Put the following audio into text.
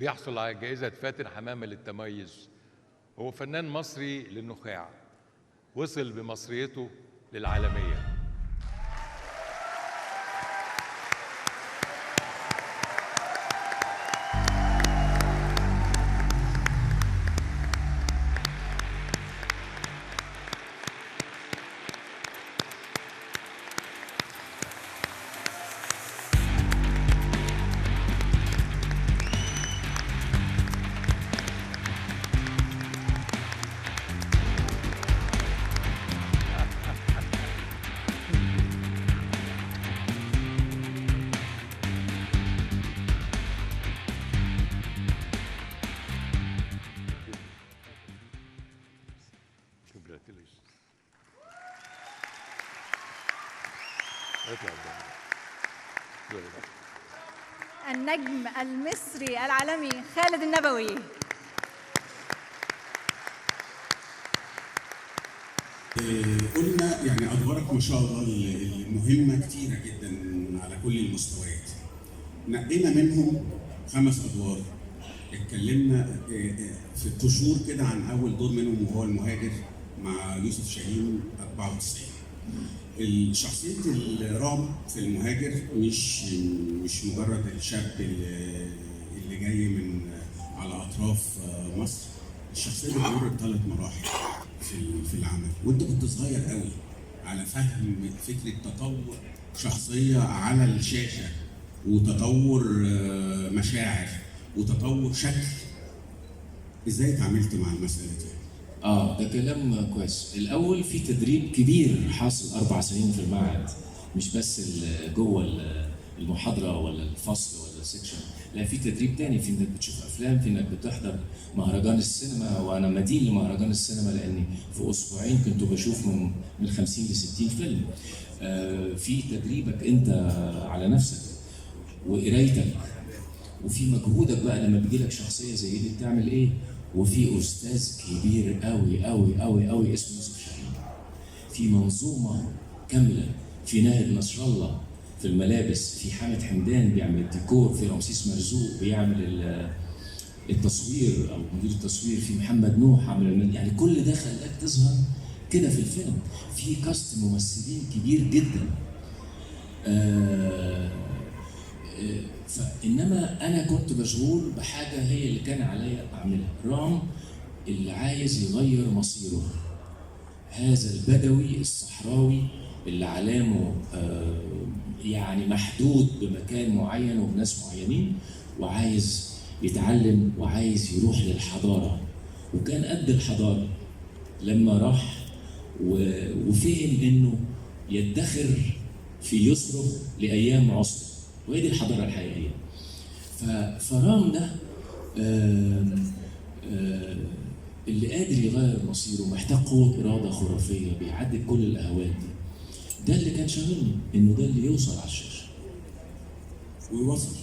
بيحصل على جائزة فاتن حمامة للتميز. هو فنان مصري للنخاع، وصل بمصريته للعالمية. النجم المصري العالمي خالد النبوي. قلنا يعني ادوارك ما شاء الله المهمه كتيره جدا على كل المستويات. نقينا منهم 5 ادوار. اتكلمنا في القشور كده عن اول دور منهم وهو المهاجر مع يوسف شاهين 94. الشخصية الرام في المهاجر مش مجرد الشاب اللي جاي من على اطراف مصر. الشخصية بتمر ب3 مراحل في العمل، وانت كنت صغير قوي على فهم فكرة تطور شخصية على الشاشة وتطور مشاعر وتطور شكل. ازاي اتعاملت مع المسألة دي؟ ده كلام كويس. الاول في تدريب كبير حاصل 4 سنين في المعهد، مش بس جوه المحاضره ولا الفصل ولا السكشن، لا في تدريب تاني، في انك بتشوف افلام، في انك بتحضر مهرجان السينما. وانا مدين لمهرجان السينما لاني في اسبوعين كنت بشوف من 50 ل 60 فيلم. في تدريبك انت على نفسك وقرايتك، وفي مجهودك بقى لما بيجي لك شخصيه زي دي بتعمل ايه. وفي استاذ كبير قوي قوي قوي قوي اسمه يوسف شاهين، في منظومه كامله، في ناهد نصر الله في الملابس، في حامد حمدان بيعمل الديكور، في رمسيس مرزوق بيعمل التصوير او مدير التصوير، في محمد نوح عمل يعني كل ده خلاك تظهر كده في الفيلم. في كاست ممثلين كبير جدا. فإنما أنا كنت مشغول بحاجة هي اللي كان عليا أعملها. رام اللي عايز يغير مصيره، هذا البدوي الصحراوي اللي علامه يعني محدود بمكان معين وبناس معينين، وعايز يتعلم وعايز يروح للحضارة، وكان قد الحضارة لما راح وفهم إنه يدخر في يسره لأيام عسره، وهي دي الحضارة الحقيقية. فرام ده اللي قادر يغير مصيره، محتاج قوة إرادة خرافية بيعدي كل الأهوال دي. ده اللي كان شاغلني، إنه ده اللي يوصل على الشاشة ويوصل.